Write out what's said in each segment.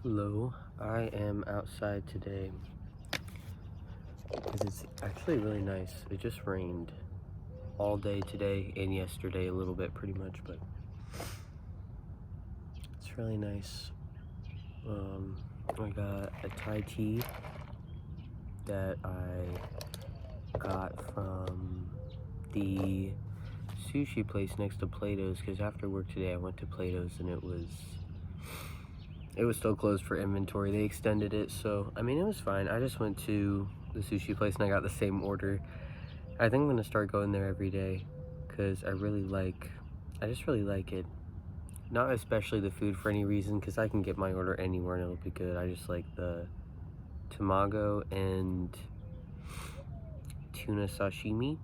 Hello, I am outside today because it's actually really nice. It just rained all day today and yesterday a little bit pretty much, but it's really nice. I got a Thai tea that I got from the sushi place next to Plato's because after work today I went to Plato's and it was still closed for inventory. They extended it, so I mean it was fine. I just went to the sushi place and I got the same order. I think I'm gonna start going there every day because I just really like it. Not especially the food for any reason because I can get my order anywhere and it'll be good. I just like the tamago and tuna sashimi.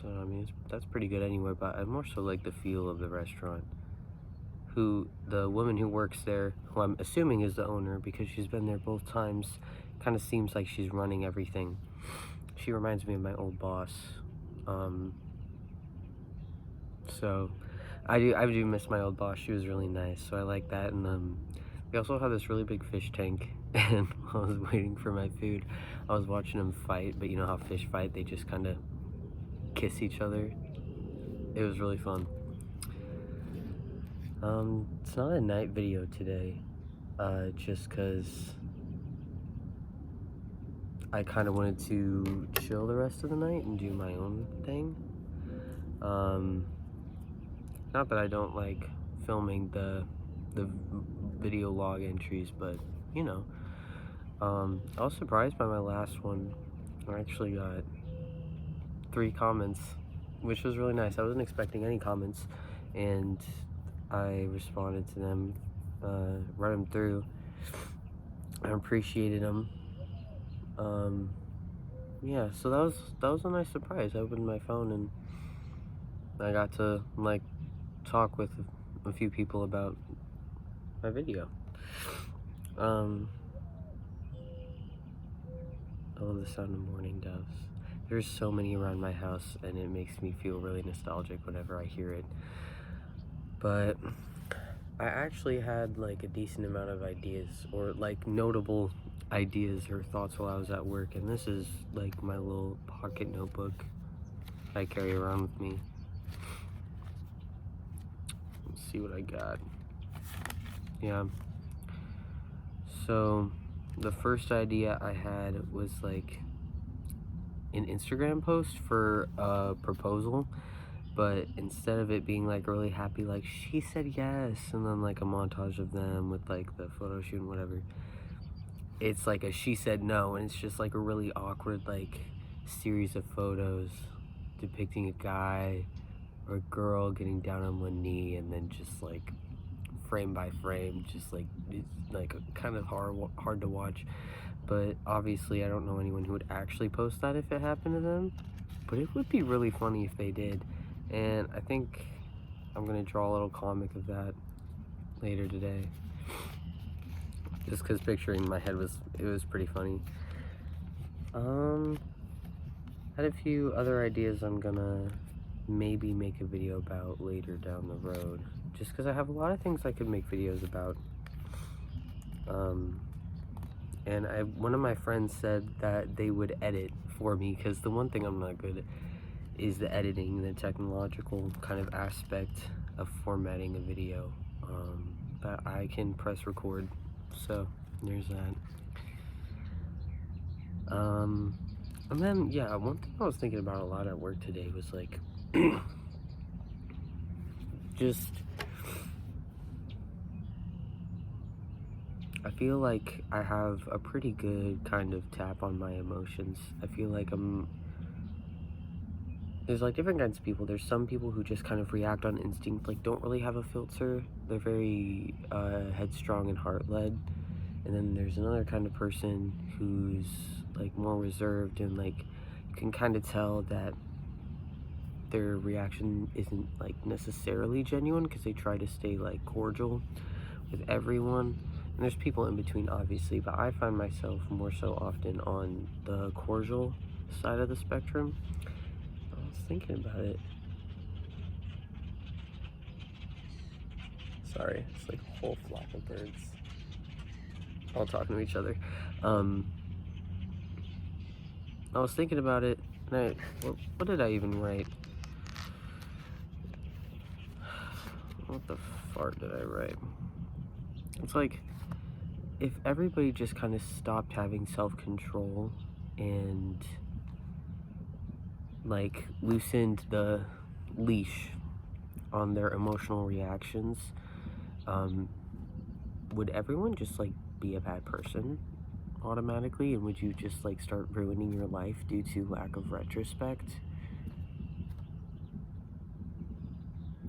So I mean that's pretty good anyway, but I more so like the feel of the restaurant. The woman who works there, who I'm assuming is the owner because she's been there both times, kind of seems like she's running everything. She reminds me of my old boss. So I do miss my old boss. She was really nice, so I like that. And we also have this really big fish tank, and while I was waiting for my food, I was watching them fight. But you know how fish fight, they just kind of kiss each other. It was really fun. It's not a night video today, just because I kind of wanted to chill the rest of the night and do my own thing. Not that I don't like filming the video log entries, but you know, I was surprised by my last one. I actually got 3 comments, which was really nice. I wasn't expecting any comments, and I responded to them, read them through. I appreciated them. Yeah, so that was a nice surprise. I opened my phone and I got to like talk with a few people about my video. I love the sound of mourning doves. There's so many around my house and it makes me feel really nostalgic whenever I hear it. But I actually had like a decent amount of ideas, or like notable ideas or thoughts while I was at work, and this is like my little pocket notebook I carry around with me. Let's see what I got. Yeah. So the first idea I had was like an Instagram post for a proposal, but instead of it being like really happy, like she said yes, and then like a montage of them with like the photo shoot and whatever, it's like a she said no, and it's just like a really awkward like series of photos depicting a guy or a girl getting down on one knee, and then just like frame by frame, just like it's like kind of hard to watch. But obviously I don't know anyone who would actually post that if it happened to them, but it would be really funny if they did. And I think I'm gonna draw a little comic of that later today, just because picturing in my head was pretty funny. Had a few other ideas I'm gonna maybe make a video about later down the road, just because I have a lot of things I could make videos about. And one of my friends said that they would edit for me, because the one thing I'm not good at is the editing, the technological kind of aspect of formatting a video. But I can press record, so there's that. And then, yeah, one thing I was thinking about a lot at work today was like, just, I feel like I have a pretty good kind of tap on my emotions. I feel like there's like different kinds of people. There's some people who just kind of react on instinct, like don't really have a filter. They're very headstrong and heart-led. And then there's another kind of person who's like more reserved, and like you can kind of tell that their reaction isn't like necessarily genuine because they try to stay like cordial with everyone. And there's people in between, obviously, but I find myself more so often on the cordial side of the spectrum. I was thinking about it. Sorry, it's like a whole flock of birds all talking to each other. I was thinking about it, and what did I even write? What the fart did I write? It's like, if everybody just kind of stopped having self-control and like loosened the leash on their emotional reactions, would everyone just like be a bad person automatically, and would you just like start ruining your life due to lack of retrospect?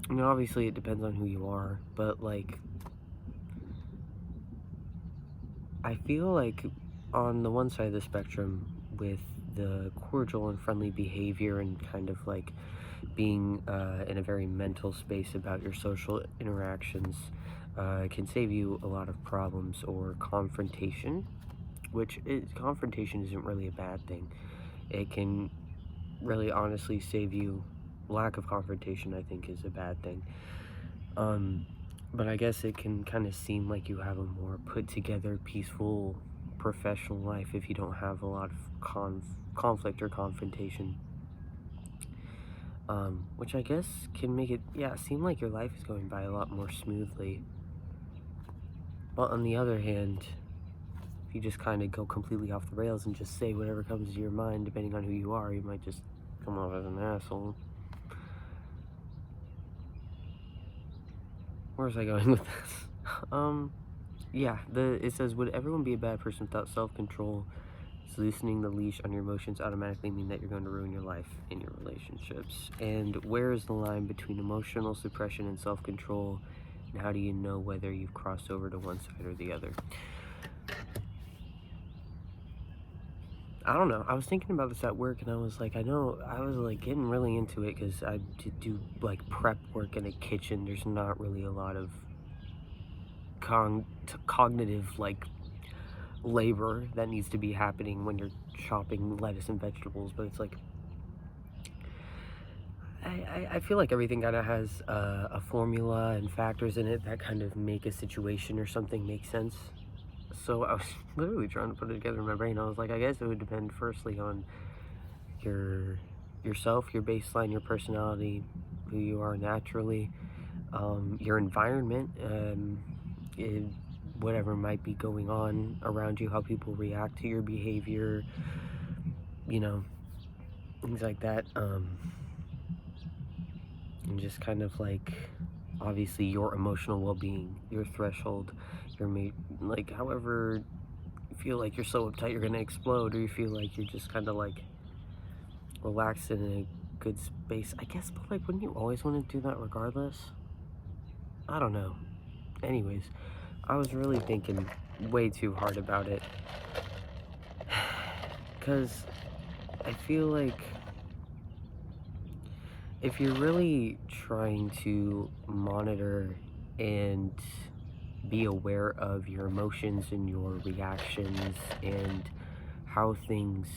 I mean, obviously it depends on who you are, but like, I feel like on the one side of the spectrum, with the cordial and friendly behavior and kind of like being in a very mental space about your social interactions, can save you a lot of problems or confrontation, confrontation isn't really a bad thing. It can really honestly save you. Lack of confrontation, I think, is a bad thing. But I guess it can kind of seem like you have a more put together, peaceful, professional life if you don't have a lot of conflict or confrontation. Which I guess can make it, seem like your life is going by a lot more smoothly. But on the other hand, if you just kind of go completely off the rails and just say whatever comes to your mind, depending on who you are, you might just come off as an asshole. Where was I going with this? It says, would everyone be a bad person without self-control? Does loosening the leash on your emotions automatically mean that you're going to ruin your life and your relationships? And where is the line between emotional suppression and self-control? And how do you know whether you've crossed over to one side or the other? I don't know. I was thinking about this at work, and I was like, I was like getting really into it because I do like prep work in a kitchen. There's not really a lot of cognitive like labor that needs to be happening when you're chopping lettuce and vegetables, but it's like I feel like everything kind of has a formula and factors in it that kind of make a situation or something make sense. So I was literally trying to put it together in my brain. I was like, I guess it would depend firstly on yourself, your baseline, your personality, who you are naturally, your environment, whatever might be going on around you, how people react to your behavior, things like that. And just kind of like, obviously, your emotional well-being, your threshold, like, however you feel like you're so uptight you're gonna explode, or you feel like you're just kind of like relaxed in a good space, I guess. But like, wouldn't you always want to do that regardless? I don't know. Anyways, I was really thinking way too hard about it, because I feel like if you're really trying to monitor and be aware of your emotions and your reactions and how things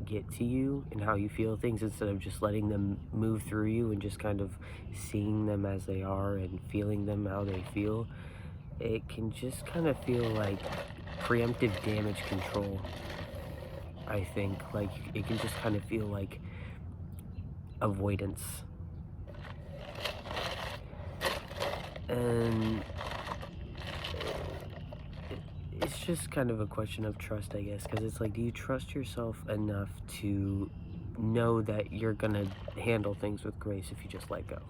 get to you and how you feel things, instead of just letting them move through you and just kind of seeing them as they are and feeling them how they feel, it can just kind of feel like preemptive damage control. I think like it can just kind of feel like avoidance. And it's just kind of a question of trust, I guess, because it's like, do you trust yourself enough to know that you're gonna handle things with grace if you just let go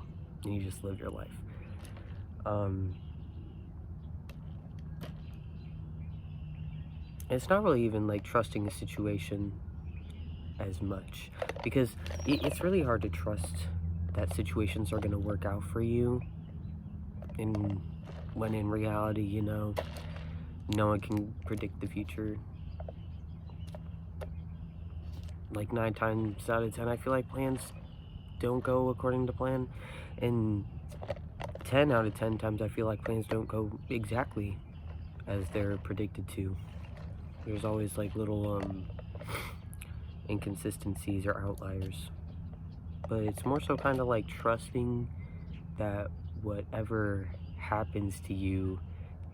and you just live your life? It's not really even like trusting the situation as much, because it's really hard to trust that situations are gonna work out for you, and when in reality, no one can predict the future. Like 9 times out of 10, I feel like plans don't go according to plan, and 10 out of 10 times I feel like plans don't go exactly as they're predicted to. There's always like little inconsistencies or outliers, but it's more so kind of like trusting that whatever happens to you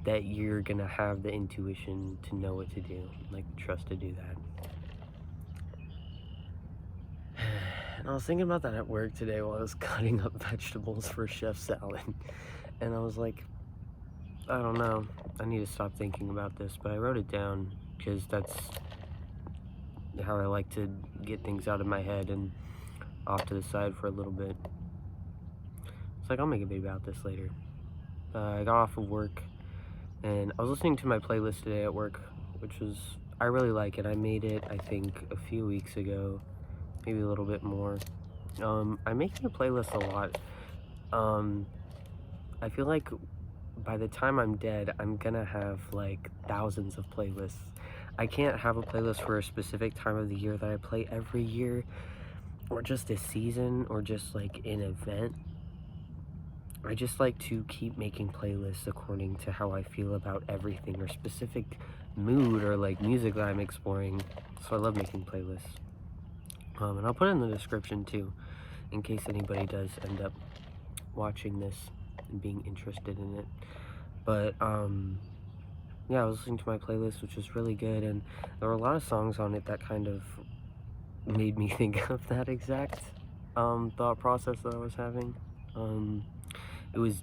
that you're gonna have the intuition to know what to do, like trust to do that. And I was thinking about that at work today while I was cutting up vegetables for chef salad. And I was like, I don't know, I need to stop thinking about this, but I wrote it down because that's how I like to get things out of my head and off to the side for a little bit. It's like, I'll make a video about this later. I got off of work and I was listening to my playlist today at work, which was, I really like it. I made it, I think, a few weeks ago, maybe a little bit more. I'm making a playlist a lot. I feel like by the time I'm dead, I'm gonna have like thousands of playlists. I can't have a playlist for a specific time of the year that I play every year, or just a season, or just like an event. I just like to keep making playlists according to how I feel about everything, or specific mood, or like music that I'm exploring. So I love making playlists. And I'll put it in the description too, in case anybody does end up watching this and being interested in it. But yeah, I was listening to my playlist, which was really good, and there were a lot of songs on it that kind of made me think of that exact thought process that I was having. It was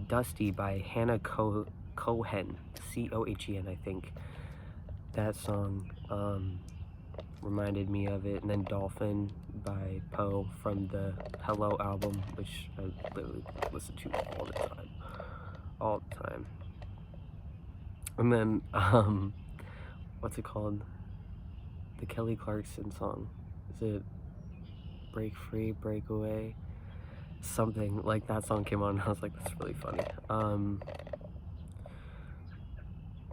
Dusty by Hannah Cohen, Cohen, I think. That song reminded me of it, and then Dolphin by Poe from the Hello album, which I literally listen to all the time. And then what's it called? The Kelly Clarkson song. Is it Break Free, Break Away? Something like that song came on and I was like, that's really funny.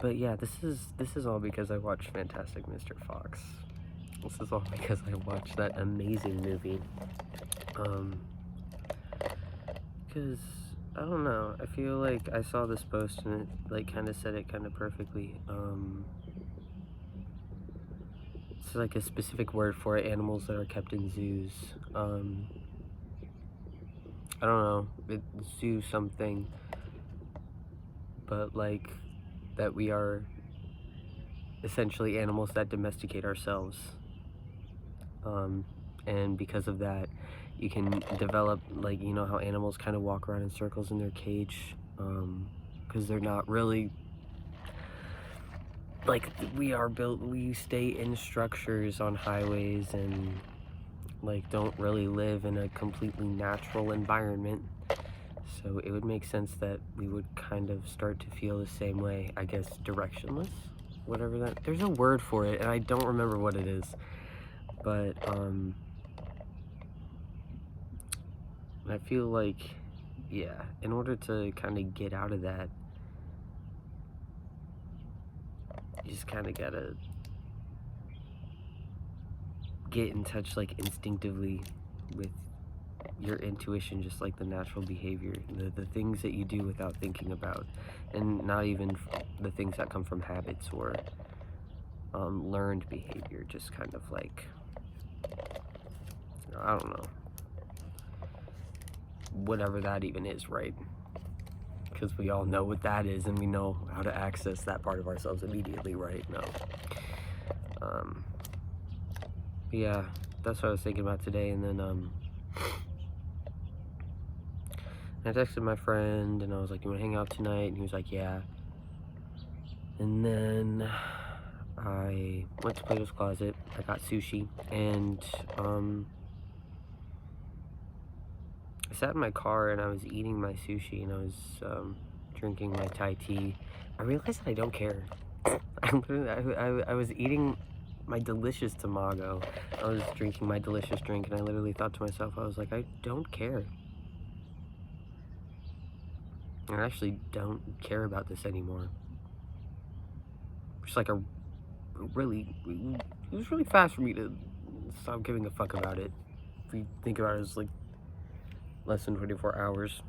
But yeah, this is all because I watched Fantastic Mr. Fox. This is all because I watched that amazing movie. Because I don't know, I feel like I saw this post and it like kind of said it kind of perfectly. It's like a specific word for it, animals that are kept in zoos. I don't know, zoo something, but like that we are essentially animals that domesticate ourselves. And because of that, you can develop, like, you know how animals kind of walk around in circles in their cage, because they're not really, like, we stay in structures on highways and like don't really live in a completely natural environment. So it would make sense that we would kind of start to feel the same way, I guess, directionless, whatever that, there's a word for it and I don't remember what it is, but I feel like, yeah, in order to kind of get out of that, you just kind of gotta get in touch, like, instinctively with your intuition, just like the natural behavior, the things that you do without thinking about, and not even the things that come from habits or learned behavior, just kind of like, I don't know, whatever that even is, right? Because we all know what that is and we know how to access that part of ourselves immediately, right? No. Yeah, that's what I was thinking about today. And then I texted my friend and I was like, you want to hang out tonight? And he was like, yeah. And then I went to Plato's Closet, I got sushi, and I sat in my car and I was eating my sushi and I was drinking my Thai tea. I realized that I don't care. I was eating my delicious tamago. I was drinking my delicious drink and I literally thought to myself, I was like, I don't care. I actually don't care about this anymore. Just like it was really fast for me to stop giving a fuck about it. If you think about it, it's like less than 24 hours.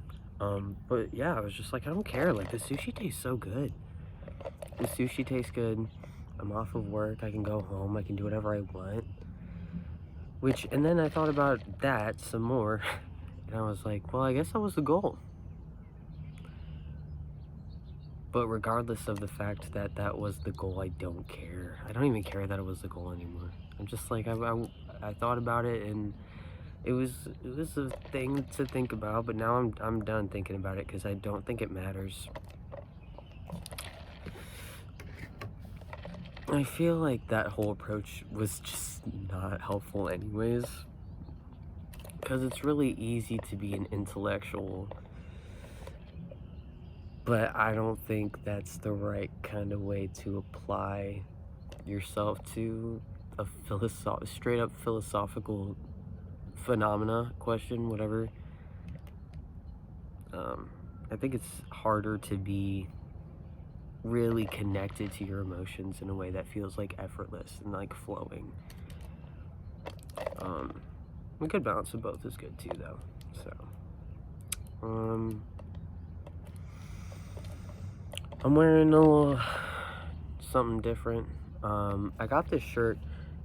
But yeah, I was just like, I don't care. Like, the sushi tastes so good. The sushi tastes good. I'm off of work. I can go home. I can do whatever I want. And then I thought about that some more. And I was like, well, I guess that was the goal. But regardless of the fact that that was the goal, I don't care. I don't even care that it was the goal anymore. I'm just like, I thought about it, and it was a thing to think about, but now I'm done thinking about it because I don't think it matters. I feel like that whole approach was just not helpful anyways, because it's really easy to be an intellectual, but I don't think that's the right kind of way to apply yourself to a straight up philosophical phenomena, question, whatever. I think it's harder to be really connected to your emotions in a way that feels like effortless and like flowing. A good balance of both is good too, though. So, I'm wearing a little something different. I got this shirt,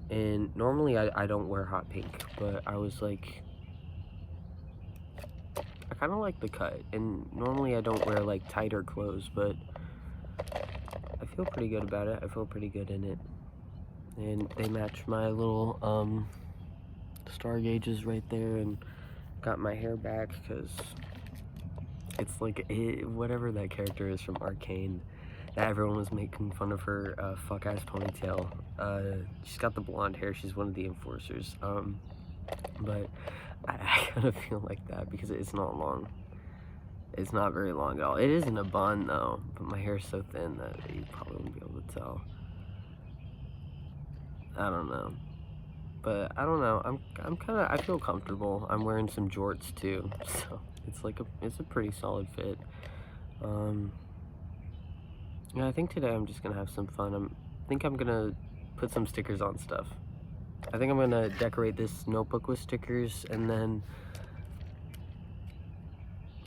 and normally I don't wear hot pink, but I was like, I kind of like the cut, and normally I don't wear like tighter clothes, but I feel pretty good about it. I feel pretty good in it, and they match my little star gauges right there, and got my hair back because it's like whatever that character is from Arcane that everyone was making fun of her fuck ass ponytail. She's got the blonde hair. She's one of the enforcers. But I kind of feel like that because it's not long. It's not very long at all. It isn't a bun though, but my hair's so thin that you probably wouldn't be able to tell. I don't know. But I don't know. I'm kind of, I feel comfortable. I'm wearing some jorts too, so it's a pretty solid fit. Yeah, I think today I'm just gonna have some fun. I think I'm gonna put some stickers on stuff. I think I'm gonna decorate this notebook with stickers, and then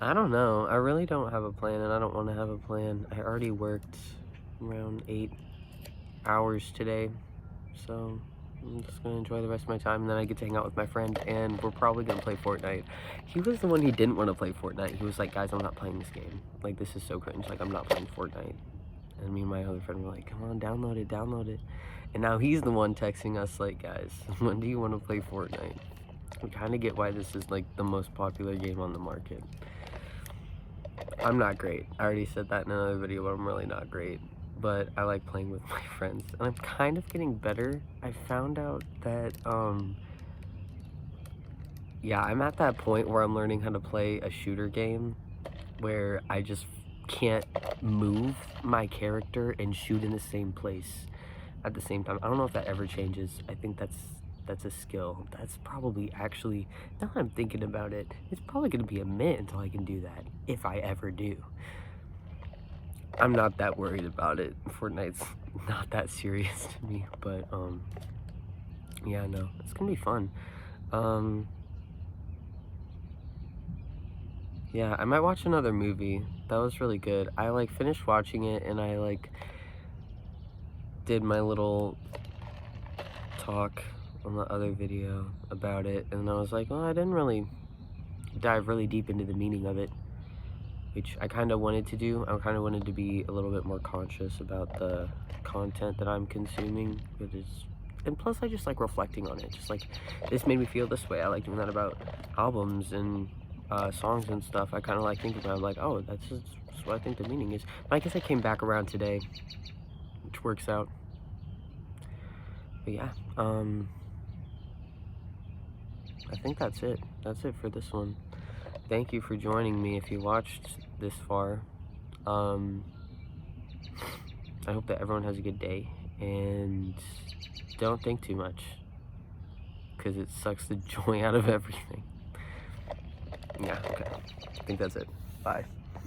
I don't know. I really don't have a plan, and I don't want to have a plan. I already worked around 8 hours today, so I'm just gonna enjoy the rest of my time, and then I get to hang out with my friend, and we're probably gonna play Fortnite. He was the one who didn't want to play Fortnite. He was like, guys, I'm not playing this game. Like, this is so cringe. Like, I'm not playing Fortnite. And me and my other friend were like, come on, download it, download it. And now he's the one texting us like, guys, when do you want to play Fortnite? I kind of get why this is like the most popular game on the market. I'm not great. I already said that in another video, but I'm really not great. But I like playing with my friends, and I'm kind of getting better. I found out that, yeah, I'm at that point where I'm learning how to play a shooter game where I just can't move my character and shoot in the same place at the same time. I don't know if that ever changes. I think that's a skill. That's probably actually, now that I'm thinking about it, it's probably going to be a minute until I can do that, if I ever do. I'm not that worried about it. Fortnite's not that serious to me, but yeah, no, it's gonna be fun. Yeah, I might watch another movie. That was really good. I like finished watching it, and I like did my little talk on the other video about it, and I was like, well, I didn't really dive really deep into the meaning of it, which I kind of wanted to do. I kind of wanted to be a little bit more conscious about the content that I'm consuming, and plus I just like reflecting on it. Just like, this made me feel this way. I like doing that about albums and songs and stuff. I kind of like thinking about it, like, oh, that's just what I think the meaning is. But I guess I came back around today, which works out. But yeah, I think that's it. That's it for this one. Thank you for joining me if you watched this far. I hope that everyone has a good day, and don't think too much, because it sucks the joy out of everything. Yeah, okay. I think that's it. Bye.